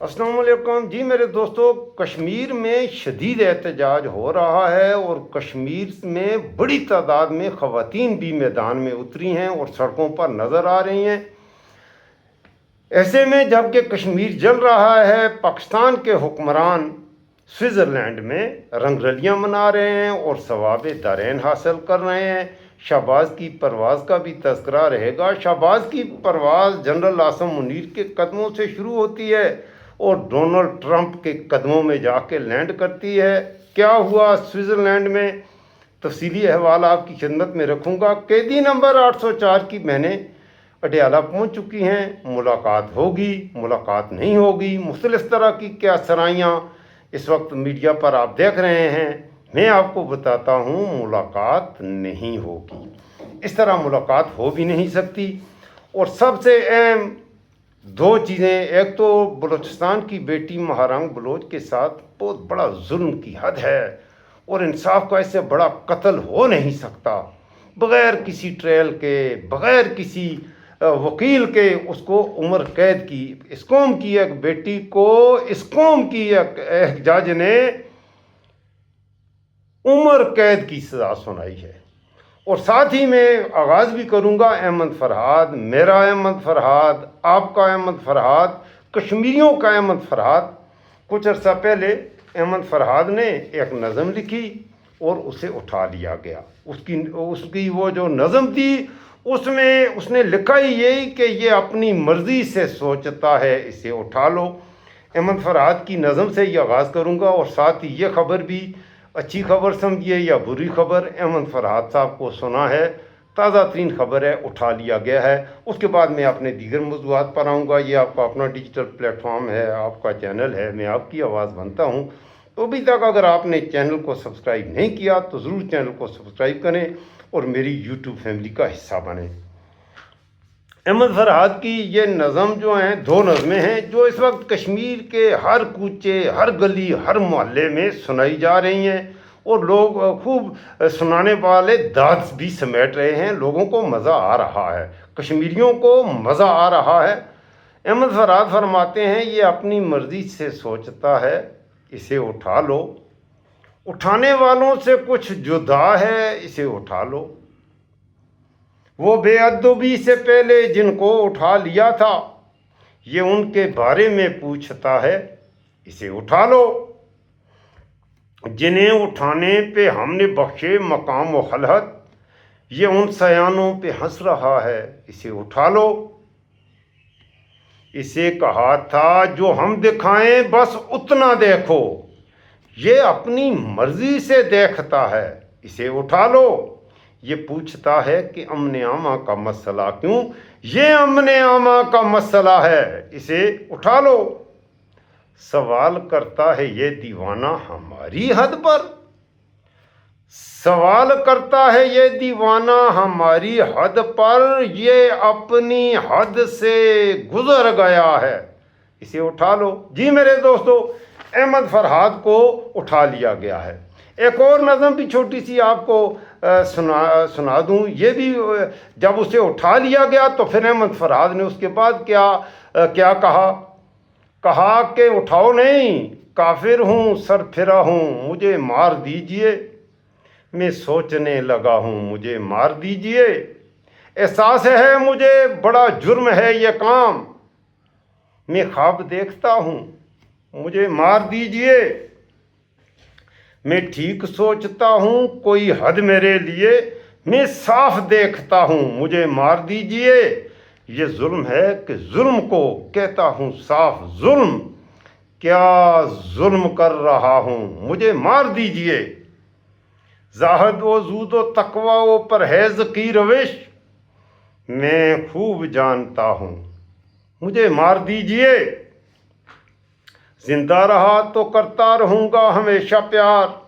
अस्सलाम वालेकुम जी मेरे दोस्तों। कश्मीर में शदीद एहतजाज हो रहा है और कश्मीर में बड़ी तादाद में ख़वातीन भी मैदान में उतरी हैं और सड़कों पर नज़र आ रही हैं। ऐसे में जबकि कश्मीर जल रहा है, पाकिस्तान के हुक्मरान स्विट्ज़रलैंड में रंगरलियाँ मना रहे हैं और सवाब दारैन हासिल कर रहे हैं। शहबाज की परवाज़ का भी तज़किरा रहेगा। शहबाज की परवाज़ जनरल आसिम मुनीर के कदमों से शुरू होती है और डोनाल्ड ट्रंप के कदमों में जाके लैंड करती है। क्या हुआ स्विट्ज़रलैंड में, तफसीली अहवाल आपकी खिदमत में रखूँगा। कैदी नंबर 804 की बहनें अडयाला पहुँच चुकी हैं। मुलाकात होगी, मुलाकात नहीं होगी, मुख्तलिफ़ तरह की क्या सराइयाँ इस वक्त मीडिया पर आप देख रहे हैं। मैं आपको बताता हूँ, मुलाकात नहीं होगी। इस तरह मुलाकात हो भी नहीं सकती। और सबसे अहम दो चीज़ें, एक तो बलूचिस्तान की बेटी महारंग बलोच के साथ बहुत बड़ा जुल्म की हद है और इंसाफ का इससे बड़ा कत्ल हो नहीं सकता। बग़ैर किसी ट्रायल के, बग़ैर किसी वकील के उसको उम्र कैद की, इस कौम की एक बेटी को इस कौम की एक जज ने उम्र कैद की सज़ा सुनाई है। और साथ ही मैं आगाज़ भी करूँगा अहमद फरहाद, मेरा अहमद फरहाद, आपका अहमद फरहाद, कश्मीरियों का अहमद फरहाद। कुछ अर्सा पहले अहमद फरहाद ने एक नज़म लिखी और उसे उठा लिया गया। उसकी वो जो नज़म थी उसमें उसने लिखा ही यही कि ये अपनी मर्ज़ी से सोचता है, इसे उठा लो। अहमद फरहाद की नज़म से ही आगाज़ करूँगा और साथ ही ये खबर भी, अच्छी खबर समझिए या बुरी खबर, अहमद फरहाद साहब को सुना है, ताज़ा तरीन खबर है, उठा लिया गया है। उसके बाद मैं अपने दीगर मौज़ूआत पर आऊँगा। ये आपका अपना डिजिटल प्लेटफॉर्म है, आपका चैनल है, मैं आपकी आवाज़ बनता हूँ। तो अभी तक अगर आपने चैनल को सब्सक्राइब नहीं किया तो ज़रूर चैनल को सब्सक्राइब करें और मेरी यूट्यूब फैमिली का हिस्सा बनें। अहमद फरहाद की ये नज़म जो हैं, दो नज़में हैं जो इस वक्त कश्मीर के हर कूचे, हर गली, हर मोहल्ले में सुनाई जा रही हैं और लोग खूब सुनाने वाले दाद भी समेट रहे हैं। लोगों को मज़ा आ रहा है, कश्मीरियों को मज़ा आ रहा है। अहमद फरहाद फरमाते हैं, ये अपनी मर्ज़ी से सोचता है, इसे उठा लो। उठाने वालों से कुछ जुदा है, इसे उठा लो। वो बेअदबी से पहले जिनको उठा लिया था, ये उनके बारे में पूछता है, इसे उठा लो। जिन्हें उठाने पे हमने बख्शे मकाम व खलहत, ये उन सयानों पे हंस रहा है, इसे उठा लो। इसे कहा था जो हम दिखाएं बस उतना देखो, ये अपनी मर्जी से देखता है, इसे उठा लो। ये पूछता है कि अमने आमा का मसला क्यों, ये अमने आमा का मसला है, इसे उठा लो। सवाल करता है ये दीवाना हमारी हद पर, सवाल करता है ये दीवाना हमारी हद पर, ये अपनी हद से गुजर गया है, इसे उठा लो। जी मेरे दोस्तों, अहमद फरहाद को उठा लिया गया है। एक और नज़म भी छोटी सी आपको सुना दूँ। ये भी जब उसे उठा लिया गया तो फिर अहमद फरहाद ने उसके बाद क्या कहा कि उठाओ नहीं, काफिर हूँ, सरफिरा हूँ, मुझे मार दीजिए। मैं सोचने लगा हूँ, मुझे मार दीजिए। एहसास है मुझे बड़ा जुर्म है ये काम, मैं ख्वाब देखता हूँ, मुझे मार दीजिए। मैं ठीक सोचता हूँ, कोई हद मेरे लिए, मैं साफ देखता हूँ, मुझे मार दीजिए। ये जुल्म है कि जुल्म को कहता हूँ साफ जुल्म, क्या जुल्म कर रहा हूँ, मुझे मार दीजिए। ज़ाहद व जूद व तकवा व परहेज़ की रविश मैं खूब जानता हूँ, मुझे मार दीजिए। जिंदा रहा तो करता रहूँगा हमेशा प्यार,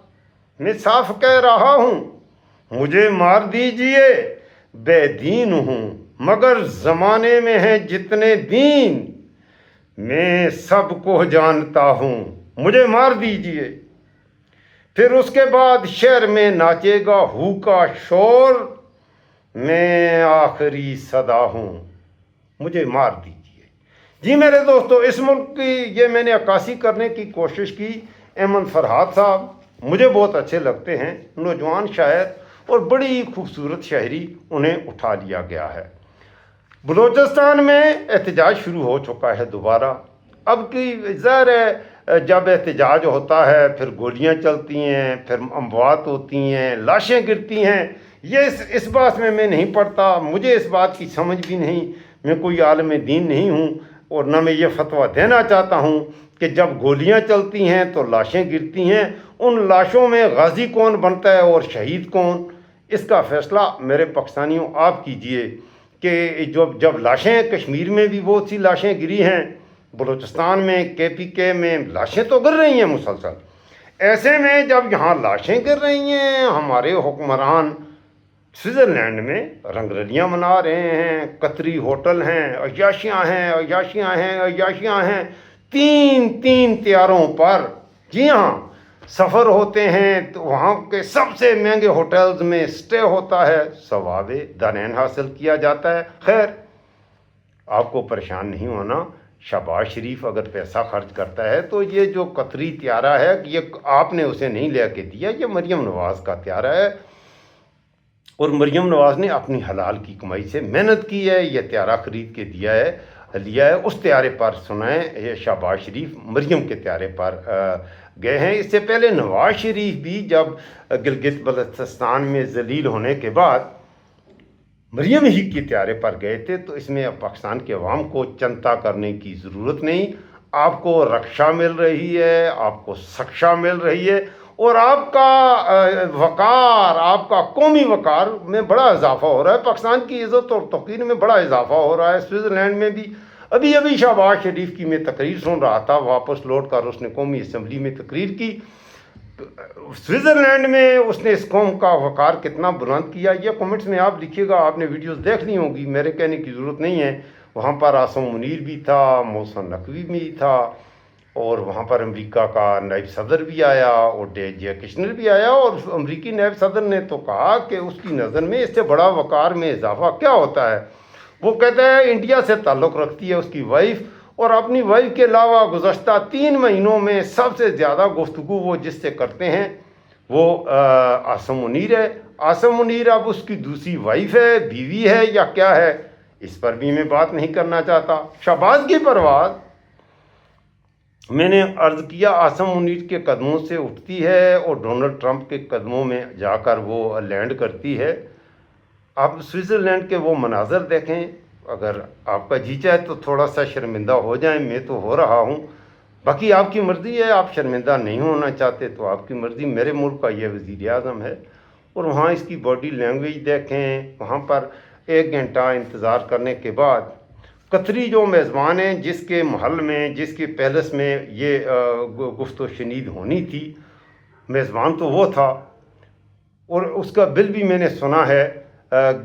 मैं साफ कह रहा हूँ, मुझे मार दीजिए। बेदीन हूँ मगर ज़माने में हैं जितने दीन, मैं सबको जानता हूँ, मुझे मार दीजिए। फिर उसके बाद शहर में नाचेगा हू का शोर, मैं आखिरी सदा हूँ, मुझे मार दीजिए। جی میرے دوستو، اس ملک کی یہ میں نے عکاسی کرنے کی کوشش کی۔ احمد فرحاد صاحب مجھے بہت اچھے لگتے ہیں، نوجوان شاعر، اور بڑی خوبصورت شاعری انہیں اٹھا لیا گیا ہے۔ بلوچستان میں احتجاج شروع ہو چکا ہے دوبارہ۔ اب کی ظاہر ہے جب احتجاج ہوتا ہے پھر گولیاں چلتی ہیں، پھر اموات ہوتی ہیں، لاشیں گرتی ہیں۔ یہ اس بات میں نہیں پڑتا، مجھے اس بات کی سمجھ بھی نہیں، میں کوئی عالم دین نہیں ہوں، اور نہ میں یہ فتویٰ دینا چاہتا ہوں کہ جب گولیاں چلتی ہیں تو لاشیں گرتی ہیں، ان لاشوں میں غازی کون بنتا ہے اور شہید کون، اس کا فیصلہ میرے پاکستانیوں آپ کیجئے کہ جب لاشیں کشمیر میں بھی بہت سی لاشیں گری ہیں، بلوچستان میں KPK میں لاشیں تو گر رہی ہیں مسلسل، ایسے میں جب یہاں لاشیں گر رہی ہیں، ہمارے حکمران سوئٹزرلینڈ میں رنگ رلیاں منا رہے ہیں، قطری ہوٹل ہیں، عیاشیاں ہیں، عیاشیاں ہیں، عیاشیاں ہیں، تین طیاروں پر، جی ہاں، سفر ہوتے ہیں تو وہاں کے سب سے مہنگے ہوٹلز میں سٹے ہوتا ہے، ثواب دارین حاصل کیا جاتا ہے۔ خیر، آپ کو پریشان نہیں ہونا، شہباز شریف اگر پیسہ خرچ کرتا ہے تو یہ جو قطری طیارہ ہے یہ آپ نے اسے نہیں لے کے دیا، یہ مریم نواز کا طیارہ ہے، اور مریم نواز نے اپنی حلال کی کمائی سے محنت کی ہے، یہ طیارہ خرید کے لیا ہے۔ اس طیارے پر سنائیں، یہ شہباز شریف مریم کے طیارے پر گئے ہیں۔ اس سے پہلے نواز شریف بھی جب گلگت بلتستان میں ذلیل ہونے کے بعد مریم ہی کے طیارے پر گئے تھے، تو اس میں پاکستان کے عوام کو چنتا کرنے کی ضرورت نہیں۔ آپ کو رکشا مل رہی ہے، آپ کو سکشا مل رہی ہے، اور آپ کا وقار، آپ کا قومی وقار میں بڑا اضافہ ہو رہا ہے، پاکستان کی عزت اور توقیر میں بڑا اضافہ ہو رہا ہے۔ سوئٹزرلینڈ میں بھی ابھی شہباز شریف کی میں تقریر سن رہا تھا، واپس لوٹ کر اس نے قومی اسمبلی میں تقریر کی۔ سوئٹزرلینڈ میں اس نے اس قوم کا وقار کتنا بلند کیا، یہ کمنٹس میں آپ لکھیے گا، آپ نے ویڈیوز دیکھ لی ہوں گی، میرے کہنے کی ضرورت نہیں ہے۔ وہاں پر عاصم منیر بھی تھا، محسن نقوی بھی تھا، اور وہاں پر امریکہ کا نائب صدر بھی آیا، اور جے کشنر بھی آیا، اور امریکی نائب صدر نے تو کہا کہ اس کی نظر میں اس سے بڑا وقار میں اضافہ کیا ہوتا ہے۔ وہ کہتا ہے انڈیا سے تعلق رکھتی ہے اس کی وائف، اور اپنی وائف کے علاوہ گزشتہ 3 مہینوں میں سب سے زیادہ گفتگو وہ جس سے کرتے ہیں وہ عاصم منیر ہے۔ عاصم منیر اب اس کی دوسری وائف ہے، بیوی ہے، یا کیا ہے، اس پر بھی میں بات نہیں کرنا چاہتا۔ شہباز کی پرواز میں نے عرض کیا عاصم منیر کے قدموں سے اٹھتی ہے اور ڈونلڈ ٹرمپ کے قدموں میں جا کر وہ لینڈ کرتی ہے۔ آپ سوئٹزرلینڈ کے وہ مناظر دیکھیں، اگر آپ کا جی چاہے تو تھوڑا سا شرمندہ ہو جائیں، میں تو ہو رہا ہوں، باقی آپ کی مرضی ہے، آپ شرمندہ نہیں ہونا چاہتے تو آپ کی مرضی۔ میرے ملک کا یہ وزیر اعظم ہے، اور وہاں اس کی باڈی لینگویج دیکھیں، وہاں پر 1 گھنٹہ انتظار کرنے کے بعد قطری جو میزبان ہیں، جس کے محل میں، جس کے پیلس میں یہ گفت و شنید ہونی تھی، میزبان تو وہ تھا، اور اس کا بل بھی میں نے سنا ہے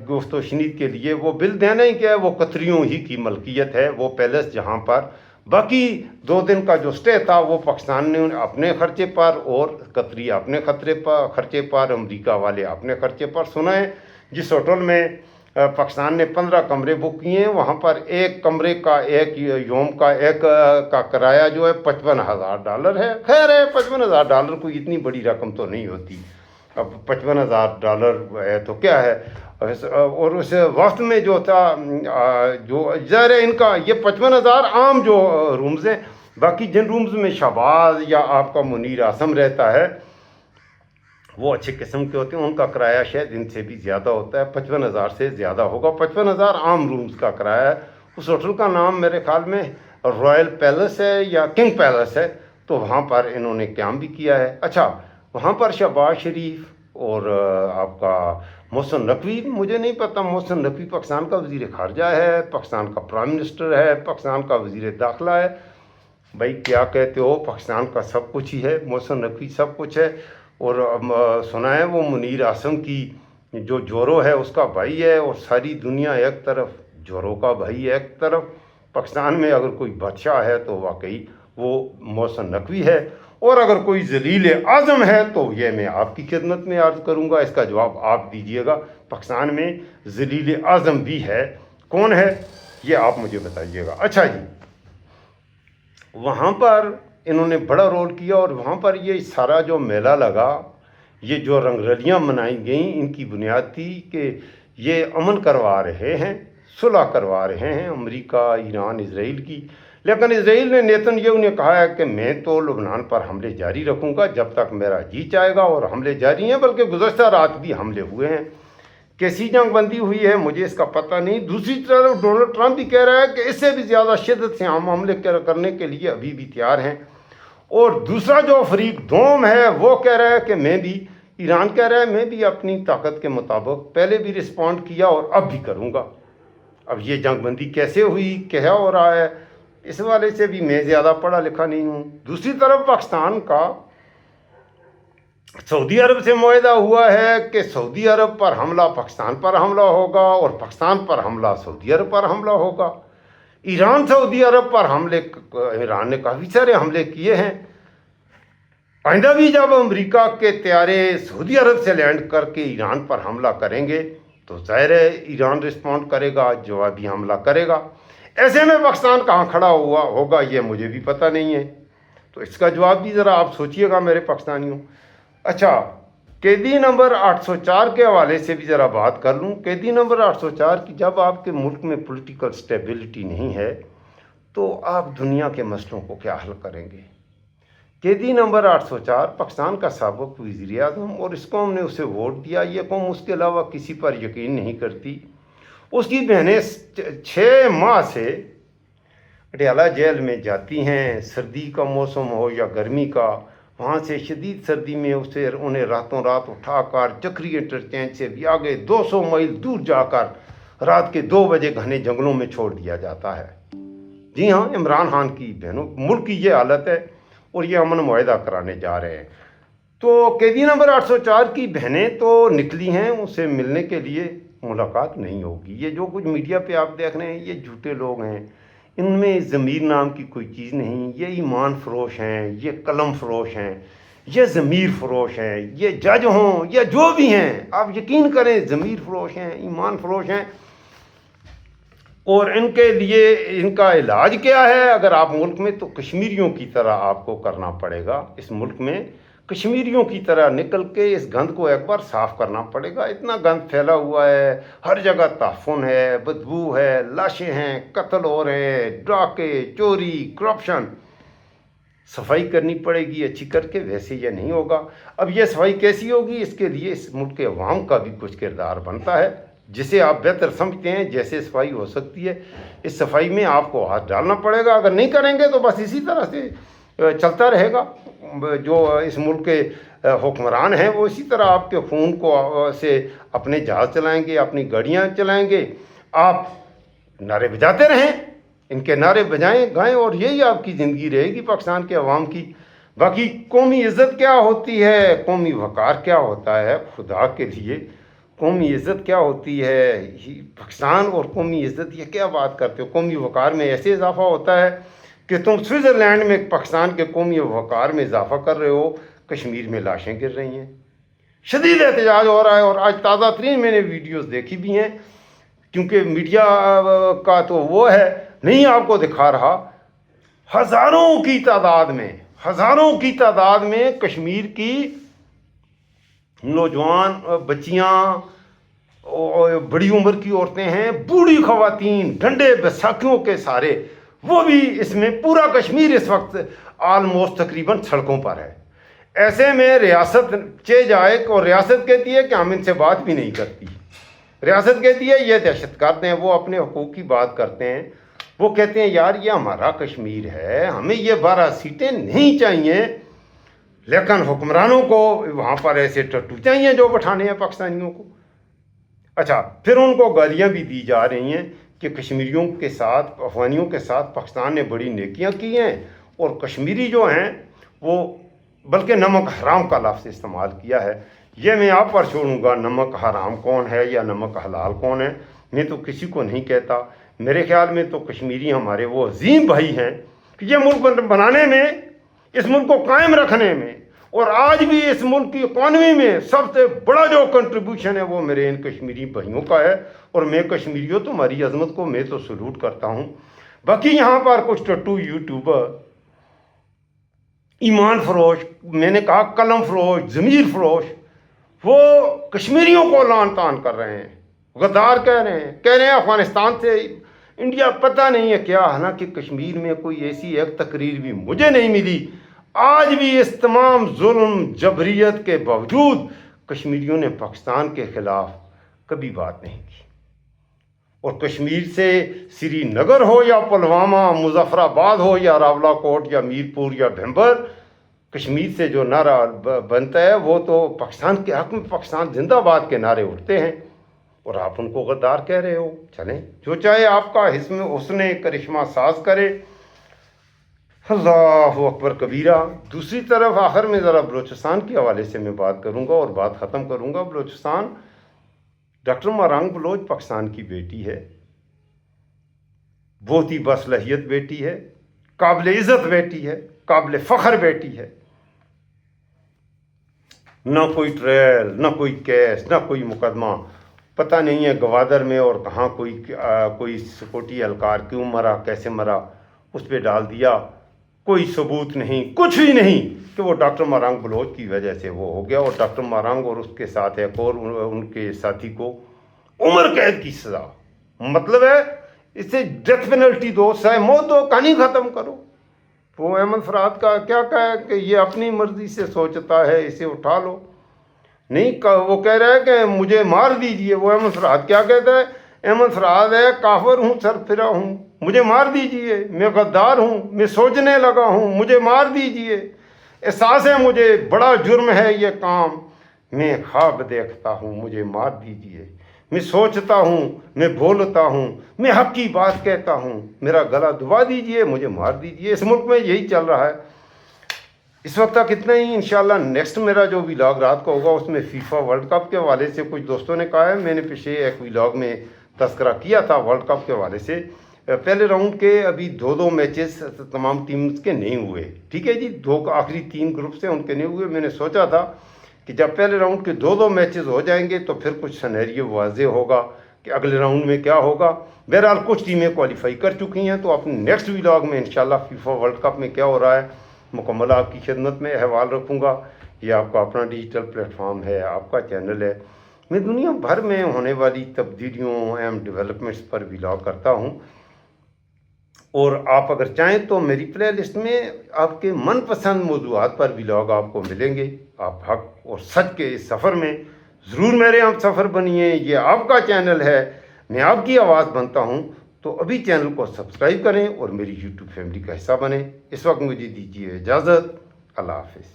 گفت و شنید کے لیے، وہ بل دینا ہی کیا ہے، وہ قطریوں ہی کی ملکیت ہے وہ پیلس، جہاں پر باقی 2 دن کا جو سٹے تھا وہ پاکستان نے اپنے خرچے پر، اور قطری اپنے خرچے پر، امریکہ والے اپنے خرچے پر۔ سنائیں، جس ہوٹل میں پاکستان نے 15 کمرے بک کیے ہیں، وہاں پر ایک کمرے کا ایک یوم کا کرایہ جو ہے $55,000 ہے۔ خیر ہے، $55,000 کوئی اتنی بڑی رقم تو نہیں ہوتی، اب $55,000 ہے تو کیا ہے، اور اس وقت میں جو تھا، جو ظاہر ہے ان کا یہ 55,000 عام جو رومز ہیں، باقی جن رومز میں شہباز یا آپ کا منیر عاصم رہتا ہے وہ اچھے قسم کے ہوتے ہیں، ان کا کرایہ شاید ان سے بھی زیادہ ہوتا ہے، 55,000 سے زیادہ ہوگا۔ 55,000 عام رومز کا کرایہ ہے۔ اس ہوٹل کا نام میرے خیال میں رائل پیلس ہے یا کنگ پیلس ہے، تو وہاں پر انہوں نے قیام بھی کیا ہے۔ اچھا، وہاں پر شہباز شریف اور آپ کا محسن نقوی، مجھے نہیں پتہ محسن نقوی پاکستان کا وزیر خارجہ ہے، پاکستان کا پرائم منسٹر ہے، پاکستان کا وزیر داخلہ ہے، بھائی کیا کہتے ہو، پاکستان کا سب کچھ ہی ہے، محسن نقوی سب کچھ ہے۔ اور سنا ہے وہ منیر عاصم کی جو جورو ہے اس کا بھائی ہے، اور ساری دنیا ایک طرف، جورو کا بھائی ایک طرف، پاکستان میں اگر کوئی بادشاہ ہے تو واقعی وہ محسن نقوی ہے، اور اگر کوئی ذلیل اعظم ہے تو یہ میں آپ کی خدمت میں عرض کروں گا، اس کا جواب آپ دیجئے گا۔ پاکستان میں ذلیل اعظم بھی ہے، کون ہے یہ آپ مجھے بتائیے گا۔ اچھا جی، वहाँ पर इन्होंने बड़ा रोल किया और वहाँ पर ये सारा जो मेला लगा, ये जो रंगरलियाँ मनाई गईं, इनकी बुनियाद थी कि ये अमन करवा रहे हैं, सुलह करवा रहे हैं अमेरिका, ईरान, इसराइल की। लेकिन इसराइल ने नेतन्याहू ने कहा है कि मैं तो लुबनान पर हमले जारी रखूँगा जब तक मेरा जी चाहेगा, और हमले जारी हैं, बल्कि गुज़श्ता रात भी हमले हुए हैं। कैसी जंग बंदी हुई है मुझे इसका पता नहीं। दूसरी तरफ डोनाल्ड ट्रंप भी कह रहा है कि इससे भी ज़्यादा शिद्दत से हम हमले करने के लिए अभी भी तैयार हैं। और दूसरा जो फरीक दोम है वो कह रहा है कि मैं भी, ईरान कह रहा है मैं भी अपनी ताकत के मुताबिक पहले भी रिस्पॉन्ड किया और अब भी करूँगा। अब ये जंग बंदी कैसे हुई, क्या हो रहा है, इस वाले से भी मैं ज़्यादा पढ़ा लिखा नहीं हूँ। दूसरी तरफ पाकिस्तान का सऊदी अरब से मुआहदा हुआ है कि सऊदी अरब पर हमला पाकिस्तान पर हमला होगा और पाकिस्तान पर हमला सऊदी अरब पर हमला होगा। ईरान सऊदी अरब पर हमले, ईरान ने काफ़ी सारे हमले किए हैं। आइंदा भी जब अमेरिका के तैयारे सऊदी अरब से लैंड करके ईरान पर हमला करेंगे तो ज़ाहिर है ईरान रिस्पॉन्ड करेगा, जवाबी हमला करेगा। ऐसे में पाकिस्तान कहाँ खड़ा हुआ होगा ये मुझे भी पता नहीं है, तो इसका जवाब भी ज़रा आप सोचिएगा मेरे पाकिस्तानियों। अच्छा, कैदी नंबर 804 के हवाले से भी ज़रा बात कर लूँ। कैदी नंबर 804 की, जब आपके मुल्क में पॉलिटिकल स्टेबिलिटी नहीं है तो आप दुनिया के मसलों को क्या हल करेंगे। कैदी नंबर 804 पाकिस्तान का साबिक़ वज़ीर आज़म, और इस कौम ने उसे वोट दिया। ये कौम उसके अलावा किसी पर यकीन नहीं करती। उसकी बहनें 6 माह से पटियाला जेल में जाती हैं, सर्दी का मौसम हो या गर्मी का। वहाँ से शदीद सर्दी में उन्हें रातों रात उठाकर चक्री इंटरचेंज से भी आगे 200 मील दूर जाकर रात के 2 बजे घने जंगलों में छोड़ दिया जाता है। जी हाँ, इमरान खान की बहनों, मुल्क की ये हालत है और ये अमन मुआहदा कराने जा रहे हैं। तो कैदी नंबर 804 की बहनें तो निकली हैं, उससे मिलने के लिए मुलाकात नहीं होगी। ये जो कुछ मीडिया पे आप देख रहे हैं ये झूठे लोग हैं, इनमें ज़मीर नाम की कोई चीज़ नहीं। ये ईमान फरोश हैं, ये कलम फरोश हैं, ये ज़मीर फरोश हैं। ये जज हों या जो भी हैं, आप यकीन करें ज़मीर फरोश हैं, ईमान फरोश हैं। और इनके लिए इनका इलाज क्या है अगर आप मुल्क में, तो कश्मीरियों की तरह आपको करना पड़ेगा। इस मुल्क में कश्मीरियों की तरह निकल के इस गंद को एक बार साफ़ करना पड़ेगा। इतना गंद फैला हुआ है, हर जगह ताफुन है, बदबू है, लाशें हैं, कत्ल हो रहे हैं, डाके, चोरी, करप्शन। सफाई करनी पड़ेगी अच्छी करके, वैसे ये नहीं होगा। अब ये सफाई कैसी होगी, इसके लिए इस मुल्क के अवाम का भी कुछ किरदार बनता है, जिसे आप बेहतर समझते हैं जैसे सफाई हो सकती है। इस सफाई में आपको हाथ डालना पड़ेगा। अगर नहीं करेंगे तो बस इसी तरह से चलता रहेगा। जो इस मुल्क के हुक्मरान हैं वो इसी तरह आपके खून को से अपने जहाज़ चलाएंगे, अपनी गाड़ियाँ चलाएंगे। आप नारे बजाते रहें, इनके नारे बजाएं गाएं, और यही आपकी ज़िंदगी रहेगी पाकिस्तान के अवाम की। बाकी कौमी इज़्ज़त क्या होती है, कौमी वक़ार क्या होता है, खुदा के लिए कौमी इज़्ज़त क्या होती है, पाकिस्तान और कौमी इज़्ज़त, ये क्या बात करते हो। कौमी वक़ार में ऐसे इजाफा होता है कि तुम स्विट्ज़रलैंड में पाकिस्तान के कौमी वक़ार में इजाफा कर रहे हो, कश्मीर में लाशें गिर रही हैं, शदीद एहतजाज हो रहा है। और आज ताज़ा तरीन मैंने वीडियोस देखी भी हैं, क्योंकि मीडिया का तो वो है नहीं आपको दिखा रहा। हज़ारों की तादाद में कश्मीर की नौजवान बच्चियाँ, बड़ी उम्र की औरतें हैं, बूढ़ी ख़वातीन, डंडे बैसाखियों के सारे, वो भी इसमें पूरा कश्मीर इस वक्त आलमोस्ट तकरीबन सड़कों पर है। ऐसे में रियासत चे जाए, और रियासत कहती है कि हम इनसे बात भी नहीं करती। रियासत कहती है ये दहशतगर्द हैं, वो अपने हकूक़ की बात करते हैं। वो कहते हैं यार ये हमारा कश्मीर है, हमें ये 12 सीटें नहीं चाहिए, लेकिन हुक्मरानों को वहाँ पर ऐसे टट्टू चाहिए जो बैठाने हैं पाकिस्तानियों को। अच्छा, फिर उनको गालियाँ भी दी जा रही हैं कि कश्मीरियों के साथ, अफगानियों के साथ पाकिस्तान ने बड़ी नेकियां की हैं, और कश्मीरी जो हैं वो बल्कि नमक हराम का लफ्ज़ इस्तेमाल किया है। ये मैं आप पर छोड़ूंगा, नमक हराम कौन है या नमक हलाल कौन है, मैं तो किसी को नहीं कहता। मेरे ख्याल में तो कश्मीरी हमारे वो अजीम भाई हैं कि ये मुल्क बनाने में, इस मुल्क को कायम रखने में, और आज भी इस मुल्क की इकॉनमी में सबसे बड़ा जो कंट्रीब्यूशन है वो मेरे इन कश्मीरी भाइयों का है। और मैं कश्मीरियों, तुम्हारी अजमत को मैं तो सलूट करता हूँ। बाकी यहाँ पर कुछ टट्टू यूट्यूबर ایمان فروش، میں نے کہا قلم فروش، ضمیر فروش، وہ کشمیریوں کو لعن طعن کر رہے ہیں، غدار کہہ رہے ہیں افغانستان سے انڈیا پتہ نہیں ہے کیا. حالانکہ کشمیر میں کوئی ایسی ایک تقریر بھی مجھے نہیں ملی. آج بھی اس تمام ظلم جبریت کے باوجود کشمیریوں نے پاکستان کے خلاف کبھی بات نہیں کی. اور کشمیر سے سری نگر ہو یا پلوامہ، مظفر آباد ہو یا راولہ کوٹ یا میرپور یا بھمبر، کشمیر سے جو نعرہ بنتا ہے وہ تو پاکستان کے حق میں پاکستان زندہ باد کے نعرے اٹھتے ہیں، اور آپ ان کو غدار کہہ رہے ہو. چلیں جو چاہے آپ کا حسن کرشمہ ساز کرے. اللہ اکبر کبیرہ. دوسری طرف آخر میں ذرا بلوچستان کے حوالے سے میں بات کروں گا اور بات ختم کروں گا. بلوچستان، ڈاکٹر مارنگ بلوچ پاکستان کی بیٹی ہے، بہت ہی باصلاحیت بیٹی ہے، قابل عزت بیٹی ہے، قابل فخر بیٹی ہے. نہ کوئی ٹرائل، نہ کوئی کیس، نہ کوئی مقدمہ. پتہ نہیں ہے گوادر میں اور کہاں کوئی سکیورٹی اہلکار کیوں مرا، کیسے مرا، اس پہ ڈال دیا. کوئی ثبوت نہیں، کچھ بھی نہیں کہ وہ ڈاکٹر مارنگ بلوچ کی وجہ سے وہ ہو گیا. اور ڈاکٹر مارنگ اور اس کے ساتھ ایک اور ان کے ساتھی کو عمر قید کی سزا. مطلب ہے اسے ڈیتھ پینلٹی دو، سزائے موت دو، کہانی ختم کرو. وہ احمد فرحات کا کیا کہا ہے کہ یہ اپنی مرضی سے سوچتا ہے، اسے اٹھا لو. نہیں، وہ کہہ رہا ہے کہ مجھے مار دیجئے. وہ احمد فرحات کیا کہتا ہے؟ احمد فرحات ہے کافر ہوں، سرفرا ہوں، مجھے مار دیجئے، میں غدار ہوں، میں سوچنے لگا ہوں، مجھے مار دیجئے. احساس ہے مجھے بڑا جرم ہے یہ کام، میں خواب دیکھتا ہوں، مجھے مار دیجئے. میں سوچتا ہوں، میں بولتا ہوں، میں حق کی بات کہتا ہوں، میرا گلا دبا دیجئے، مجھے مار دیجئے. اس ملک میں یہی چل رہا ہے. اس وقت تک اتنا ہی. انشاءاللہ نیکسٹ میرا جو ویلاگ رات کا ہوگا اس میں فیفا ورلڈ کپ کے حوالے سے کچھ دوستوں نے کہا ہے، میں نے پچھلے ایک ویلاگ میں تذکرہ کیا تھا ورلڈ کپ کے حوالے سے. پہلے راؤنڈ کے ابھی دو میچز تمام ٹیمز کے نہیں ہوئے. ٹھیک ہے جی، آخری 3 گروپس ہیں ان کے نہیں ہوئے. میں نے سوچا تھا کہ جب پہلے راؤنڈ کے 2 میچز ہو جائیں گے تو پھر کچھ سینیریو واضح ہوگا کہ اگلے راؤنڈ میں کیا ہوگا. بہرحال کچھ ٹیمیں کوالیفائی کر چکی ہیں، تو اپنے نیکسٹ ویلاگ میں انشاءاللہ فیفا ورلڈ کپ میں کیا ہو رہا ہے مکمل آپ کی خدمت میں احوال رکھوں گا. یہ آپ کا اپنا ڈیجیٹل پلیٹ فارم ہے، آپ کا چینل ہے. میں دنیا بھر میں ہونے والی تبدیلیوں اہم ڈیولپمنٹس پر ویلاگ کرتا ہوں، اور آپ اگر چاہیں تو میری پلے لسٹ میں آپ کے من پسند موضوعات پر ویلاگ آپ کو ملیں گے. آپ حق اور سچ کے اس سفر میں ضرور میرے ہم سفر بنیے. یہ آپ کا چینل ہے، میں آپ کی آواز بنتا ہوں. تو ابھی چینل کو سبسکرائب کریں اور میری یوٹیوب فیملی کا حصہ بنیں. اس وقت مجھے دیجیے اجازت. اللہ حافظ.